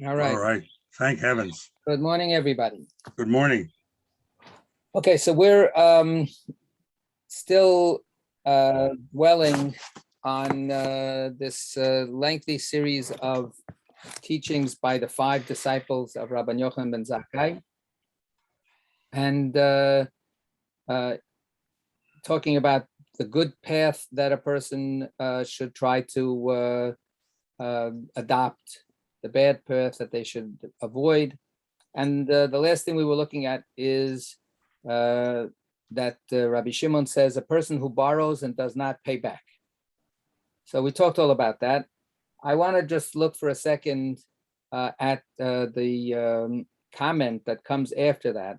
All right. All right. Thank heavens. Good morning, everybody. Good morning. Okay, so we're still dwelling on this lengthy series of teachings by the 5 disciples of Rabbi Yochanan ben Zakkai, and talking about the good path that a person should try to adopt, the bad path that they should avoid. And the last thing we were looking at is that Rabbi Shimon says a person who borrows and does not pay back. So we talked all about that. I want to just look for a second at the comment that comes after that.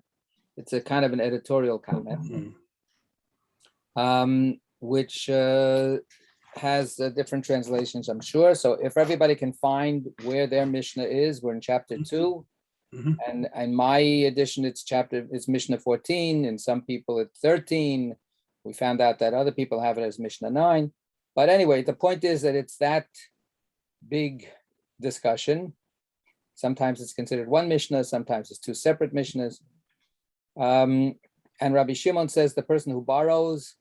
It's a kind of an editorial comment, which has different translations, I'm sure. So if everybody can find where their Mishnah is, we're in chapter 2. And in my edition, it's Mishnah 14, and some people it's 13. We found out that other people have it as Mishnah 9. But anyway, the point is that it's that big discussion. Sometimes it's considered one Mishnah, sometimes it's 2 separate Mishnahs. And Rabbi Shimon says the person who borrows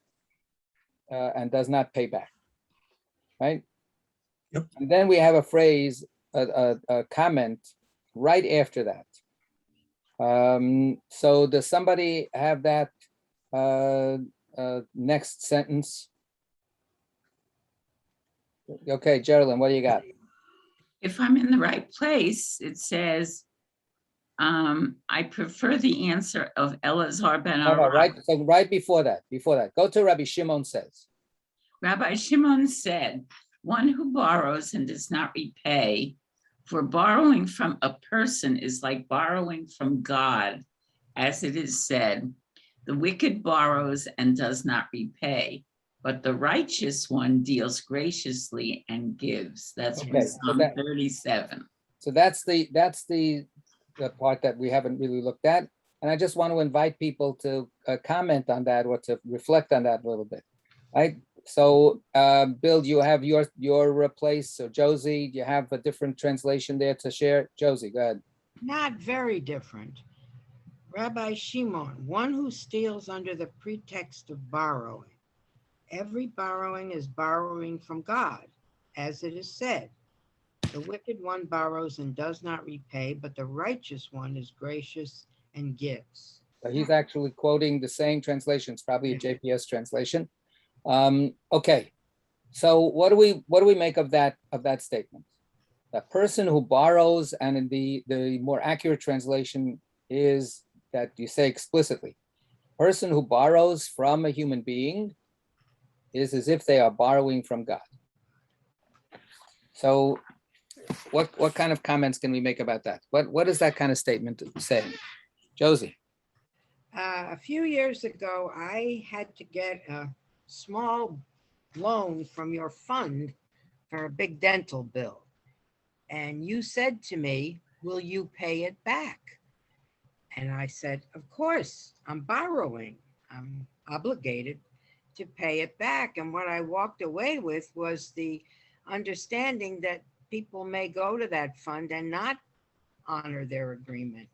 and does not pay back, right? Yep. And then we have a phrase, a comment right after that. So does somebody have that next sentence? Okay, Geraldine, what do you got? If I'm in the right place, it says, I prefer the answer of Elazar ben No, Arad. right before that, go to Rabbi Shimon says. Rabbi Shimon said, one who borrows and does not repay, for borrowing from a person is like borrowing from God, as it is said, the wicked borrows and does not repay, but the righteous one deals graciously and gives. That's from Psalm 37. So that's the part that we haven't really looked at. And I just want to invite people to comment on that or to reflect on that a little bit, right? So, Bill, do you have your place? So, Josie, do you have a different translation there to share? Josie, go ahead. Not very different. Rabbi Shimon, one who steals under the pretext of borrowing. Every borrowing is borrowing from God, as it is said. The wicked one borrows and does not repay, but the righteous one is gracious and gives. So he's actually quoting the same translation. It's probably a JPS translation. Okay, so what do we make of that statement? The person who borrows, and in the more accurate translation is that you say explicitly, person who borrows from a human being is as if they are borrowing from God. So what kind of comments can we make about that? What is that kind of statement saying? Josie. A few years ago, I had to get a small loan from your fund for a big dental bill. And you said to me, will you pay it back? And I said, of course, I'm borrowing. I'm obligated to pay it back. And what I walked away with was the understanding that people may go to that fund and not honor their agreement,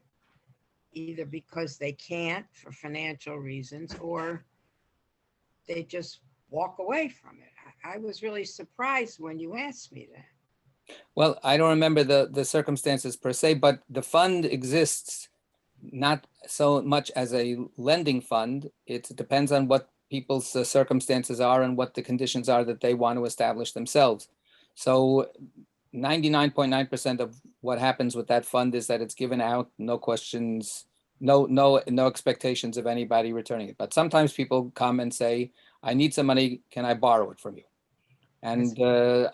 either because they can't for financial reasons or they just walk away from it. I was really surprised when you asked me that. Well, I don't remember the circumstances per se, but the fund exists not so much as a lending fund. It depends on what people's circumstances are and what the conditions are that they want to establish themselves. So 99.9% of what happens with that fund is that it's given out, no questions, no expectations of anybody returning it. But sometimes people come and say, I need some money, can I borrow it from you? And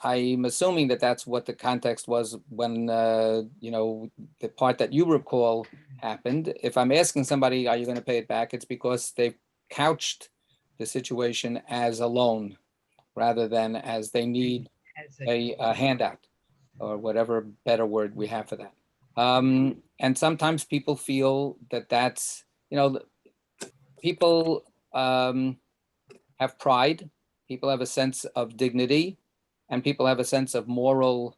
I'm assuming that that's what the context was when, the part that you recall happened. If I'm asking somebody, are you going to pay it back? It's because they've couched the situation as a loan rather than as they need a handout or whatever better word we have for that. And sometimes people feel that that's, people have pride. People have a sense of dignity, and people have a sense of moral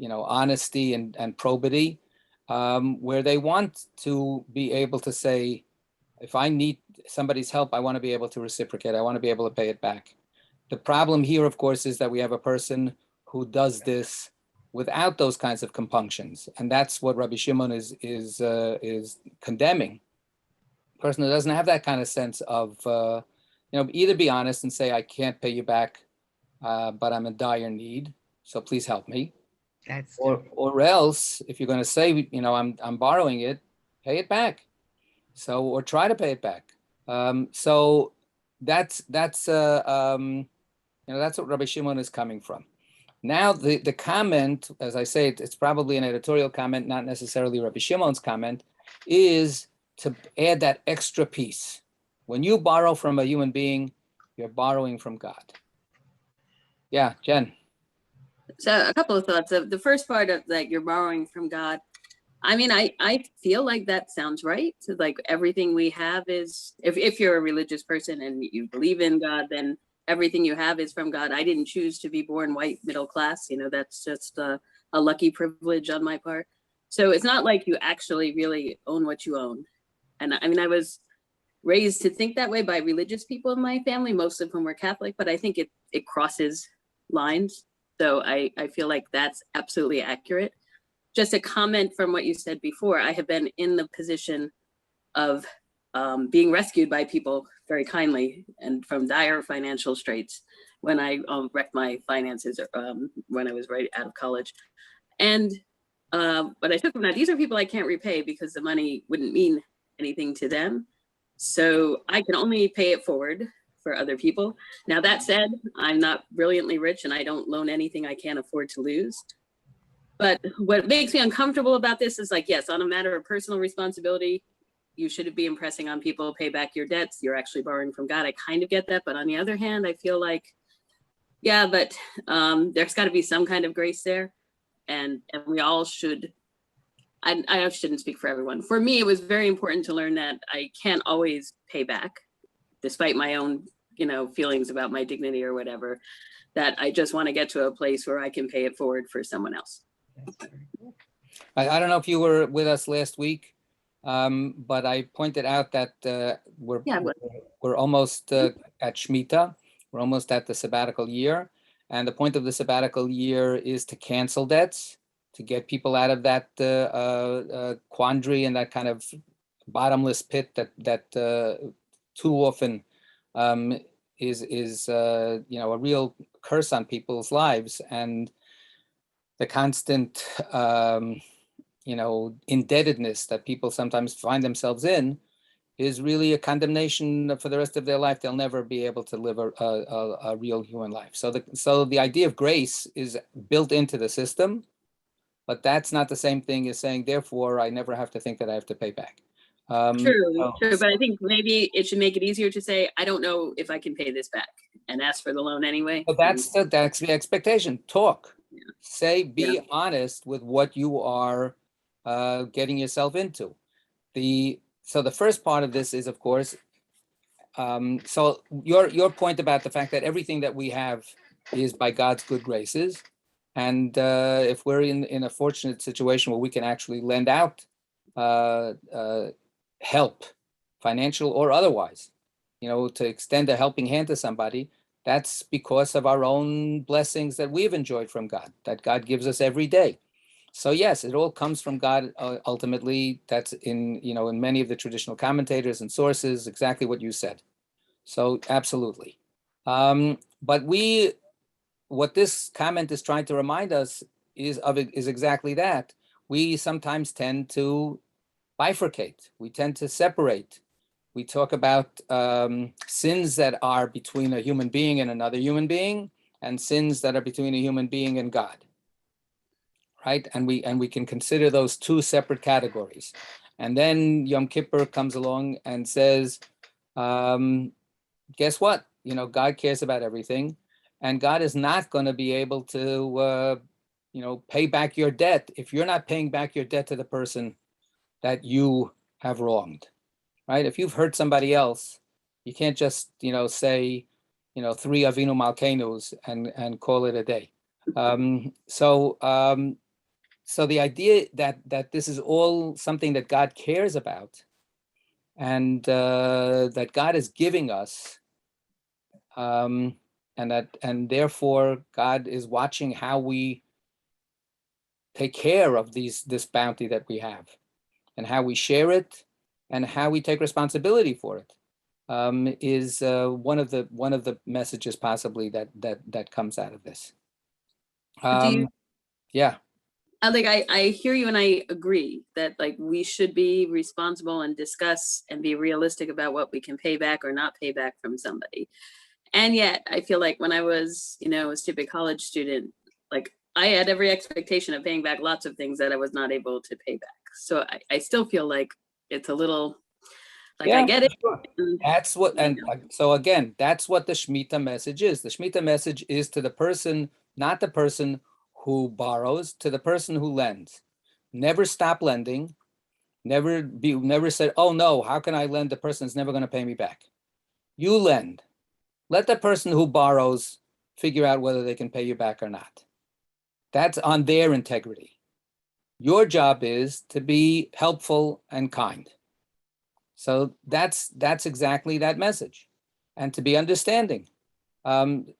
honesty and probity, where they want to be able to say, if I need somebody's help, I want to be able to reciprocate. I want to be able to pay it back. The problem here, of course, is that we have a person who does this without those kinds of compunctions, and that's what Rabbi Shimon is condemning. A person who doesn't have that kind of sense of, either be honest and say, I can't pay you back, but I'm in dire need, so please help me. That's Or else, if you're going to say, I'm borrowing it, pay it back. So, or try to pay it back. So that's what Rabbi Shimon is coming from. Now, the comment, as I say, it's probably an editorial comment, not necessarily Rabbi Shimon's comment, is to add that extra piece. When you borrow from a human being, you're borrowing from God. Yeah, Jen. So a couple of thoughts. The first part of that, you're borrowing from God. I mean, I feel like that sounds right. So like everything we have is, if you're a religious person and you believe in God, then everything you have is from God. I didn't choose to be born white, middle class. That's just a lucky privilege on my part. So it's not like you actually really own what you own. And I mean, I was raised to think that way by religious people in my family, most of whom were Catholic, but I think it crosses lines. So I feel like that's absolutely accurate. Just a comment from what you said before, I have been in the position of being rescued by people very kindly and from dire financial straits when I wrecked my finances when I was right out of college. And but I took from that, these are people I can't repay because the money wouldn't mean anything to them. So I can only pay it forward for other people. Now that said, I'm not brilliantly rich and I don't loan anything I can't afford to lose. But what makes me uncomfortable about this is like, yes, on a matter of personal responsibility, you shouldn't be impressing on people, pay back your debts. You're actually borrowing from God. I kind of get that. But on the other hand, I feel like, yeah, but there's got to be some kind of grace there. And we all should, I shouldn't speak for everyone. For me, it was very important to learn that I can't always pay back, despite my own, feelings about my dignity or whatever, that I just want to get to a place where I can pay it forward for someone else. I don't know if you were with us last week, but I pointed out that we're almost at Shemitah. We're almost at the sabbatical year. And the point of the sabbatical year is to cancel debts, to get people out of that quandary and that kind of bottomless pit that too often is a real curse on people's lives. And the constant indebtedness that people sometimes find themselves in is really a condemnation for the rest of their life. They'll never be able to live a real human life. So the idea of grace is built into the system, but that's not the same thing as saying, therefore, I never have to think that I have to pay back. True. But I think maybe it should make it easier to say, I don't know if I can pay this back, and ask for the loan anyway. But that's the expectation. Talk. Yeah. Say, be honest with what you are getting yourself into. So the first part of this is, of course, so your point about the fact that everything that we have is by God's good graces. And if we're in a fortunate situation where we can actually lend out help, financial or otherwise, to extend a helping hand to somebody, that's because of our own blessings that we've enjoyed from God, that God gives us every day. So yes, it all comes from God. Ultimately, that's in many of the traditional commentators and sources, exactly what you said. So absolutely. But what this comment is trying to remind us is exactly that. We sometimes tend to bifurcate. We tend to separate. We talk about sins that are between a human being and another human being, and sins that are between a human being and God. Right? And we can consider those two separate categories. And then Yom Kippur comes along and says, guess what? God cares about everything, and God is not going to be able to, pay back your debt if you're not paying back your debt to the person that you have wronged, right? If you've hurt somebody else, you can't just, say, 3 Avinu Malkeinus and call it a day. So the idea that this is all something that God cares about, and that God is giving us, and therefore God is watching how we take care of this bounty that we have, and how we share it, and how we take responsibility for it, is one of the messages possibly that comes out of this. Do you, Yeah. I hear you, and I agree that like we should be responsible and discuss and be realistic about what we can pay back or not pay back from somebody. And yet I feel like when I was, a stupid college student, like I had every expectation of paying back lots of things that I was not able to pay back. So I still feel like it's a little like I get it. Sure. That's what, and so again, that's what the Shemitah message is. The Shemitah message is to the person, not the person who borrows, to the person who lends. Never stop lending. Never said, oh no, how can I lend? The person is never going to pay me back. You lend. Let the person who borrows figure out whether they can pay you back or not. That's on their integrity. Your job is to be helpful and kind. So that's exactly that message, and to be understanding. And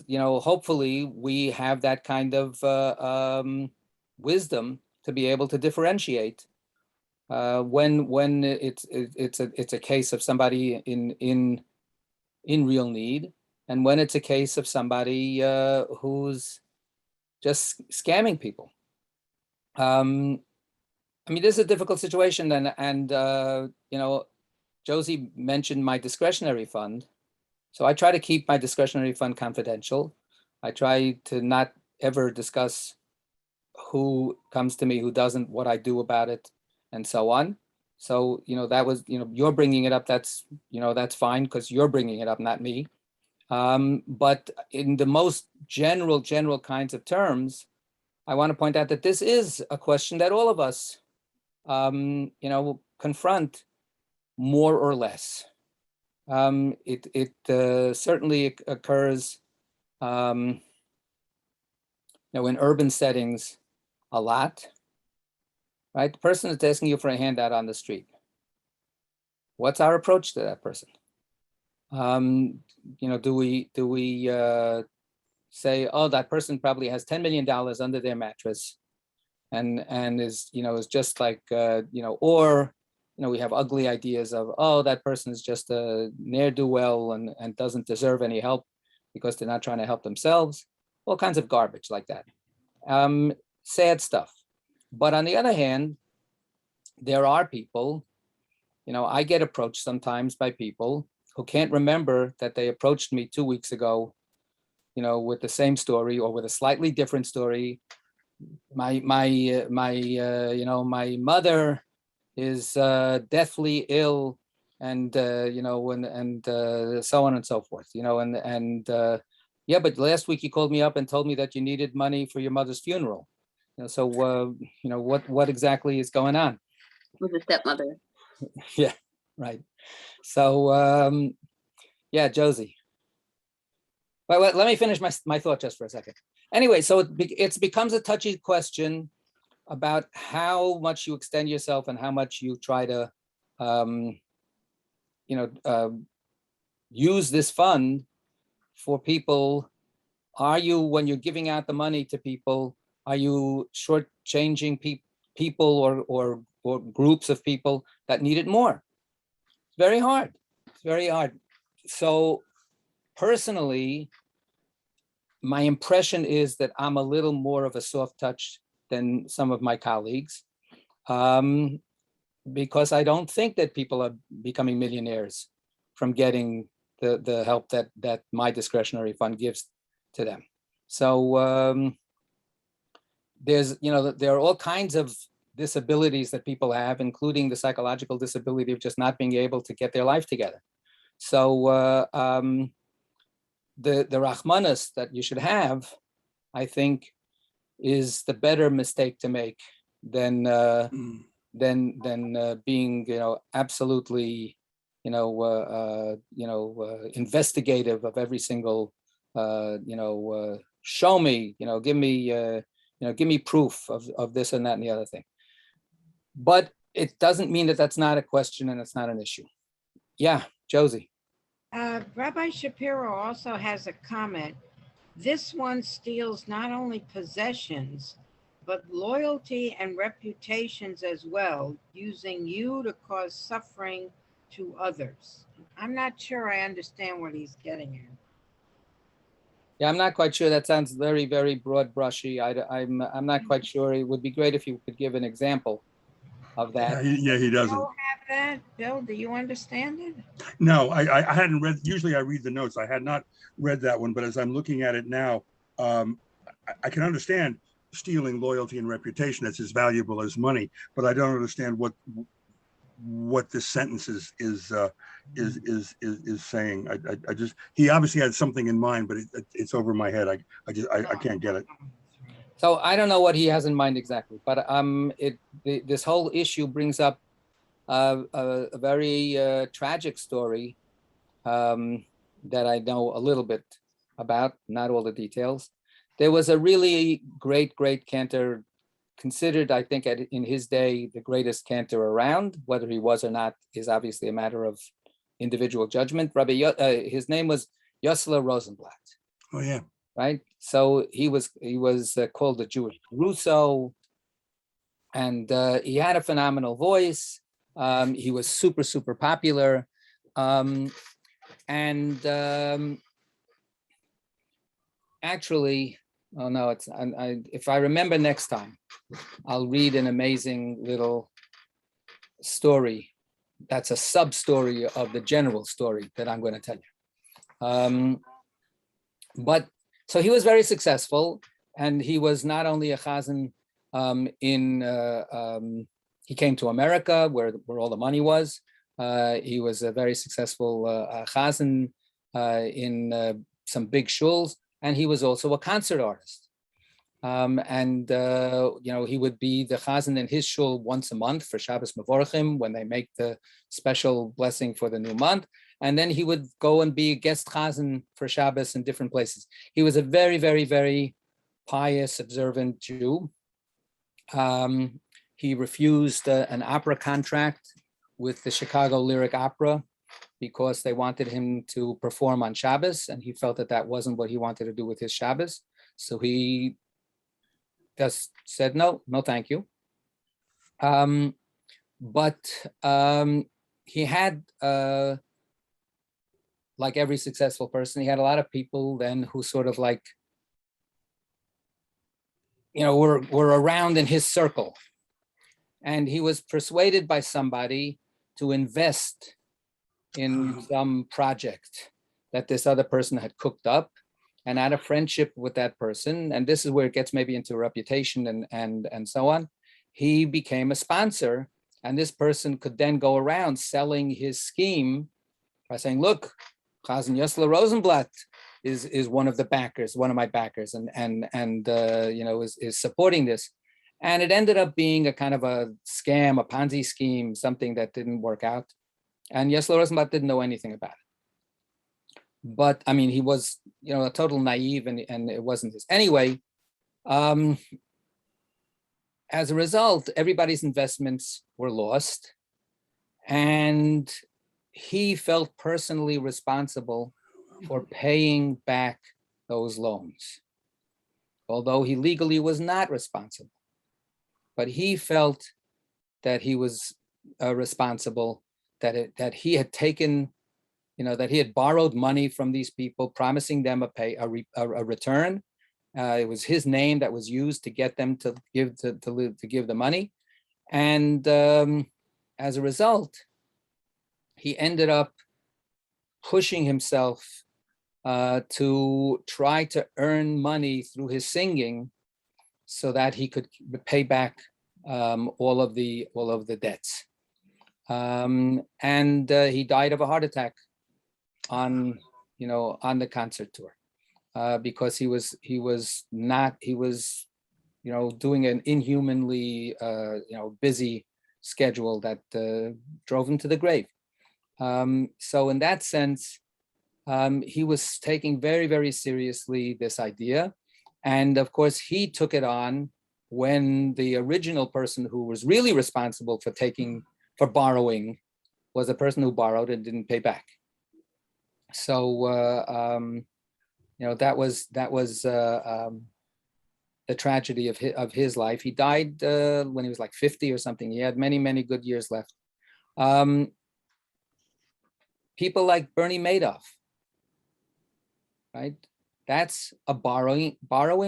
hopefully we have that kind of wisdom to be able to differentiate when it's a case of somebody in real need, and when it's a case of somebody who's just scamming people. I mean, this is a difficult situation, and Josie mentioned my discretionary fund. So I try to keep my discretionary fund confidential. I try to not ever discuss who comes to me, who doesn't, what I do about it, and so on. So, that was, you're bringing it up. That's fine, because you're bringing it up, not me. But in the most general kinds of terms, I want to point out that this is a question that all of us, confront more or less. It certainly occurs, in urban settings a lot, right? The person is asking you for a handout on the street. What's our approach to that person? Do we say, oh, that person probably has $10 million under their mattress, and is just like, or we have ugly ideas of, oh, that person is just a ne'er-do-well and doesn't deserve any help because they're not trying to help themselves. All kinds of garbage like that. Sad stuff. But on the other hand, there are people, I get approached sometimes by people who can't remember that they approached me 2 weeks ago, with the same story or with a slightly different story. My mother is deathly ill, and so on and so forth, yeah, but last week you called me up and told me that you needed money for your mother's funeral. So what exactly is going on? With a stepmother. Yeah, right. So yeah, Josie. Well, let me finish my thought just for a second. Anyway, so it becomes a touchy question about how much you extend yourself and how much you try to, use this fund for people. Are you, when you're giving out the money to people, are you shortchanging people or groups of people that need it more? It's very hard. It's very hard. So personally, my impression is that I'm a little more of a soft touch than some of my colleagues, because I don't think that people are becoming millionaires from getting the help that my discretionary fund gives to them. So there are all kinds of disabilities that people have, including the psychological disability of just not being able to get their life together. So the Rahmanas that you should have, I think, is the better mistake to make than being, absolutely, investigative of every single, show me, give me proof of this and that and the other thing. But it doesn't mean that that's not a question and it's not an issue. Yeah, Josie. Rabbi Shapiro also has a comment. This one steals not only possessions, but loyalty and reputations as well, using you to cause suffering to others. I'm not sure I understand what he's getting at. Yeah, I'm not quite sure. That sounds very, very broad brushy. I'm not quite sure. It would be great if you could give an example of that. Yeah, he doesn't. Bill have that? Bill, do you understand it? No, I hadn't read, usually I read the notes. I had not read that one, but as I'm looking at it now, I can understand stealing loyalty and reputation. That's as valuable as money, but I don't understand what this sentence is saying. I just, he obviously had something in mind, but it's over my head. I can't get it. So I don't know what he has in mind exactly, but this whole issue brings up a very tragic story that I know a little bit about, not all the details. There was a really great cantor, considered, I think, in his day, the greatest cantor around. Whether he was or not is obviously a matter of individual judgment. His name was Yosler Rosenblatt. Oh yeah. Right. So he was called the Jewish Rousseau, and he had a phenomenal voice. He was super popular, actually, oh no, if I remember next time, I'll read an amazing little story. That's a sub story of the general story that I'm going to tell you. But so he was very successful, and he was not only a chazan he came to America where all the money was. He was a very successful chazan in some big shuls, and he was also a concert artist. He would be the chazan in his shul once a month for Shabbos Mevorchim when they make the special blessing for the new month. And then he would go and be a guest chazan for Shabbos in different places. He was a very, very, very pious, observant Jew. He refused an opera contract with the Chicago Lyric Opera because they wanted him to perform on Shabbos, and he felt that wasn't what he wanted to do with his Shabbos. So he just said, no, thank you. But he had, like every successful person, he had a lot of people then who sort of like, were around in his circle. And he was persuaded by somebody to invest in some project that this other person had cooked up, and out of friendship with that person, and this is where it gets maybe into reputation and so on, he became a sponsor, and this person could then go around selling his scheme by saying, look, Chazan Yosler Rosenblatt is one of the backers, one of my backers, and is supporting this. And it ended up being a kind of a scam, a Ponzi scheme, something that didn't work out. And Yosler Rosenblatt didn't know anything about it. But I mean, he was, a total naive, and it wasn't his. Anyway, as a result, everybody's investments were lost. And he felt personally responsible for paying back those loans, although he legally was not responsible. But he felt that he was responsible, that he had taken, that he had borrowed money from these people, promising them a return. It was his name that was used to get them to give the money, and as a result, he ended up pushing himself to try to earn money through his singing, so that he could pay back all of the debts. And he died of a heart attack on the concert tour because he was doing an inhumanly busy schedule that drove him to the grave. So in that sense, he was taking very, very seriously this idea. And of course, he took it on when the original person who was really responsible for borrowing was a person who borrowed and didn't pay back. So, that was the tragedy of his life. He died when he was like 50 or something. He had many, many good years left. People like Bernie Madoff, right? That's a borrowing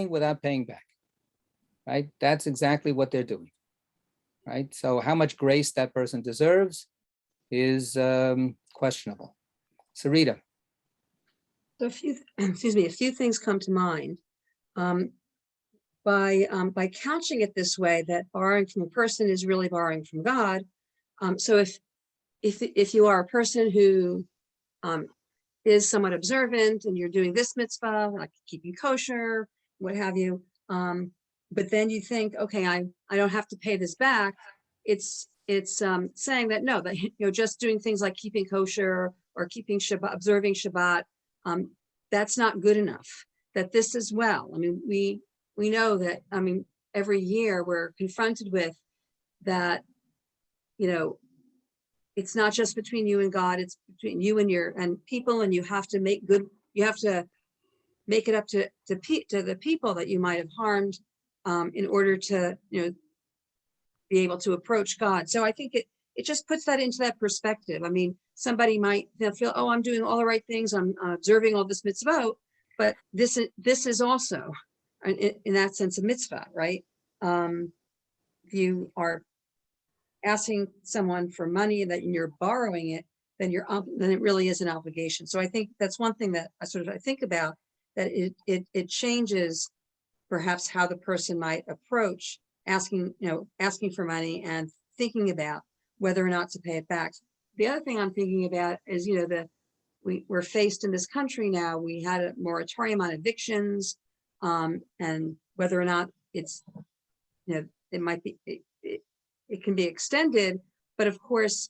without paying back, right? That's exactly what they're doing, right? So how much grace that person deserves is questionable. Sarita. So a few things come to mind. By couching it this way, that borrowing from a person is really borrowing from God. So if you are a person who is somewhat observant and you're doing this mitzvah, like keeping kosher, what have you, but then you think, okay, I don't have to pay this back. It's saying that no, that just doing things like keeping kosher or keeping Shabbat, observing Shabbat, that's not good enough. That this as well. I mean, we know that, every year we're confronted with that, it's not just between you and God, it's between you and people, and you have to make it up to the people that you might have harmed in order to, be able to approach God. So I think it just puts that into that perspective. I mean, somebody might feel, oh, I'm doing all the right things, I'm observing all this mitzvot, but this is also, in that sense, a mitzvah, right? If you are asking someone for money and that you're borrowing it, then it really is an obligation. So I think that's one thing that I think about, that it changes perhaps how the person might approach asking for money and thinking about whether or not to pay it back. The other thing I'm thinking about is, we're faced in this country now, we had a moratorium on evictions, and whether or not it's, it might be, it can be extended, but of course,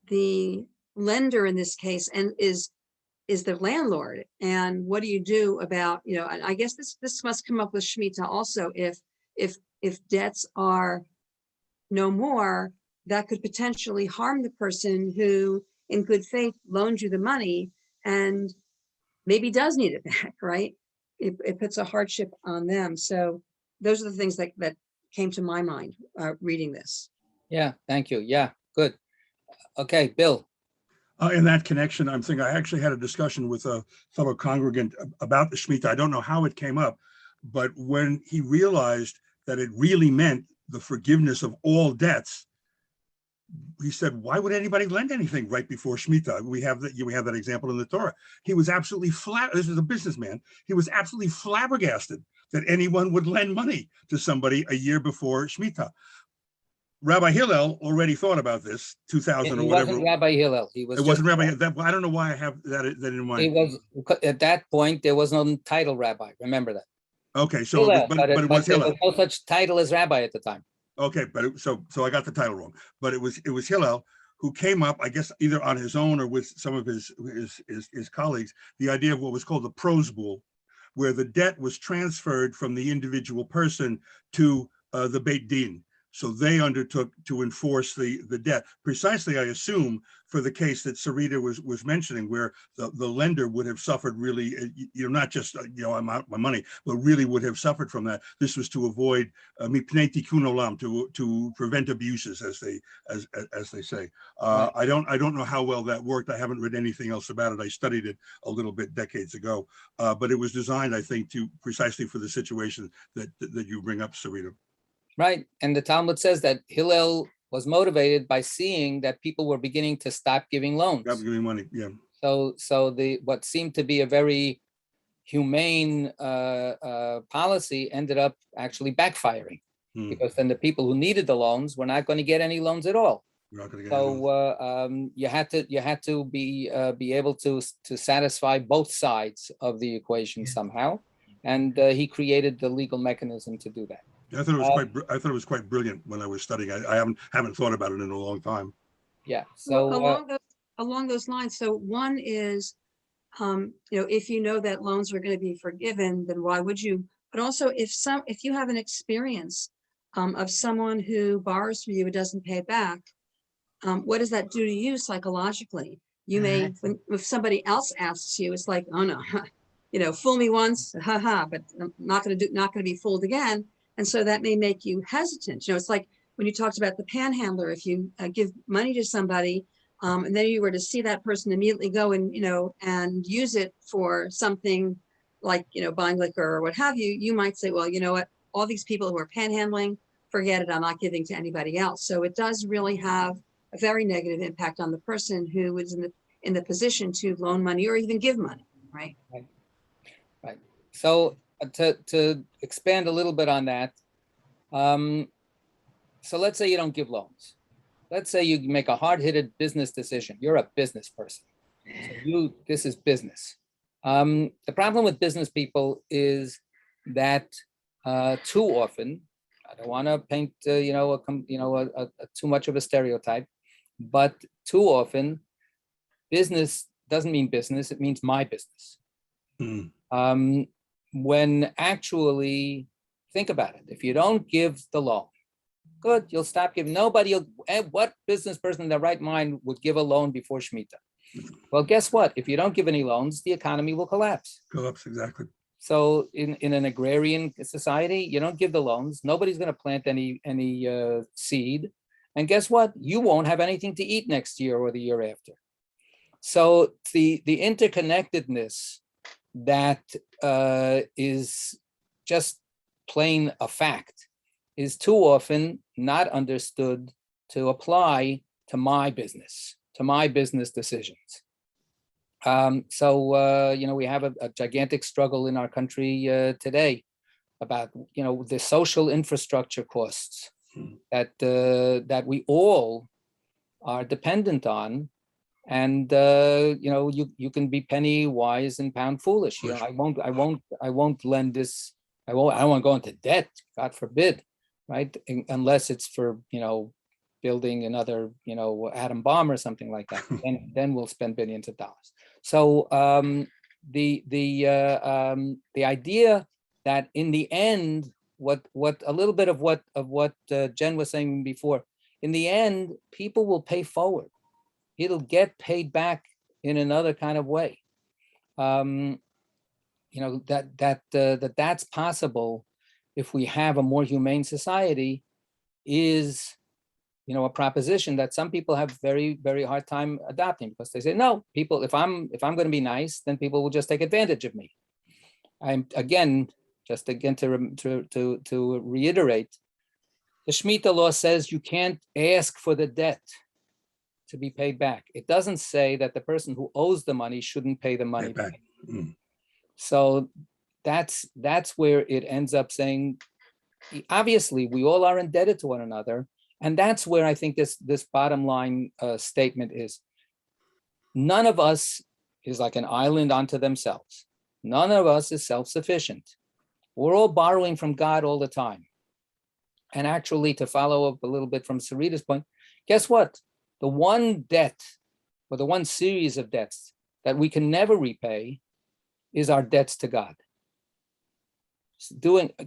the lender in this case is the landlord. And what do you do about, and I guess this must come up with Shemitah also, if debts are no more, that could potentially harm the person who in good faith loaned you the money and maybe does need it back, right? It puts a hardship on them. So those are the things that came to my mind reading this. Yeah, thank you. Yeah, good. Okay, Bill. In that connection, I'm thinking I actually had a discussion with a fellow congregant about the Shemitah. I don't know how it came up, but when he realized that it really meant the forgiveness of all debts, he said, why would anybody lend anything right before Shemitah? We have that example in the Torah. He was absolutely this is a businessman. He was absolutely flabbergasted that anyone would lend money to somebody a year before Shemitah. Rabbi Hillel already thought about this, 2000 or whatever. It wasn't Rabbi Hillel. It wasn't Rabbi. I don't know why I have that in mind. It was, at that point, there was no title rabbi. Remember that. Okay, so Hillel, but it was there Hillel. was no such title as rabbi at the time. Okay, but so I got the title wrong. But it was Hillel who came up, I guess, either on his own or with some of his colleagues, the idea of what was called the prose bull, where the debt was transferred from the individual person to the Beit Din. So they undertook to enforce the debt, precisely, I assume, for the case that Sarita was mentioning, where the lender would have suffered really, not just, I'm out my money, but really would have suffered from that. This was to avoid mipnei tikkun olam, to prevent abuses, as they say. Right. I don't know how well that worked. I haven't read anything else about it. I studied it a little bit decades ago, but it was designed, I think, precisely for the situation that you bring up, Sarita. Right. And the Talmud says that Hillel was motivated by seeing that people were beginning to stop giving loans. Stop giving money, yeah. So what seemed to be a very humane policy ended up actually backfiring, because then the people who needed the loans were not going to get any loans at all. So you had to be able to satisfy both sides of the equation somehow, and he created the legal mechanism to do that. I thought it was quite brilliant when I was studying. I haven't thought about it in a long time. Yeah. So along those lines, so one is If you know that loans are going to be forgiven, then why would you? But also if you have an experience of someone who borrows from you and doesn't pay back, what does that do to you psychologically? You may, if somebody else asks you, it's like, oh no, fool me once, but I'm not going to be fooled again. And so that may make you hesitant. It's like when you talked about the panhandler, if you give money to somebody, and then you were to see that person immediately go and, and use it for something like, buying liquor or what have you, you might say, well, you know what, all these people who are panhandling, forget it, I'm not giving to anybody else. So it does really have a very negative impact on the person who is in the position to loan money or even give money, right? Right. So to expand a little bit on that, so let's say you don't give loans. Let's say you make a hard-hitted business decision. You're a business person. So this is business. The problem with business people is that too often, I don't want to paint too much of a stereotype, but too often business doesn't mean business, it means my business. When actually, think about it, if you don't give the loan, good, you'll stop giving. What business person in their right mind would give a loan before Shemitah? Well, guess what? If you don't give any loans, the economy will collapse. Collapse, exactly. So in an agrarian society, you don't give the loans, nobody's going to plant any seed. And guess what? You won't have anything to eat next year or the year after. So the interconnectedness that is just plain a fact is too often not understood to apply to my business decisions. We have a gigantic struggle in our country today about, the social infrastructure costs that we all are dependent on. And, you can be penny wise and pound foolish. I won't lend this. I don't want to go into debt, God forbid, right? Unless it's for, building another, atom bomb or something like that. Then we'll spend billions of dollars. So the idea that in the end, what a little bit of what Jen was saying before, in the end, people will pay forward. It'll get paid back in another kind of way. That's possible if we have a more humane society is, a proposition that some people have very, very hard time adopting, because they say, no, people, if I'm going to be nice, then people will just take advantage of me. To reiterate, the Shemitah law says you can't ask for the debt to be paid back. It doesn't say that the person who owes the money shouldn't pay the money back. So that's where it ends up saying, obviously, we all are indebted to one another. And that's where I think this bottom line statement is. None of us is like an island unto themselves. None of us is self-sufficient. We're all borrowing from God all the time. And actually, to follow up a little bit from Sarita's point, guess what? The one debt, or the one series of debts that we can never repay is our debts to God.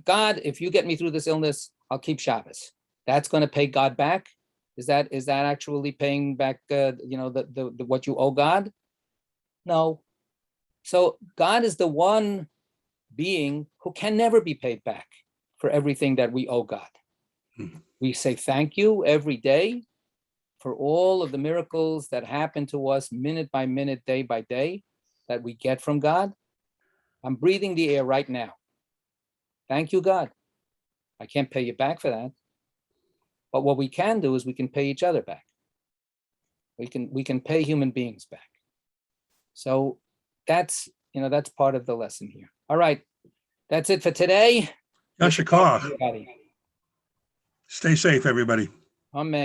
God, if you get me through this illness, I'll keep Shabbos. That's going to pay God back. Is that actually paying back what you owe God? No. So God is the one being who can never be paid back for everything that we owe God. We say thank you every day for all of the miracles that happen to us minute by minute, day by day, that we get from God. I'm breathing the air right now. Thank you, God. I can't pay you back for that. But what we can do is we can pay each other back. We can pay human beings back. So that's part of the lesson here. All right. That's it for today. Yashikar. Stay safe, everybody. Amen.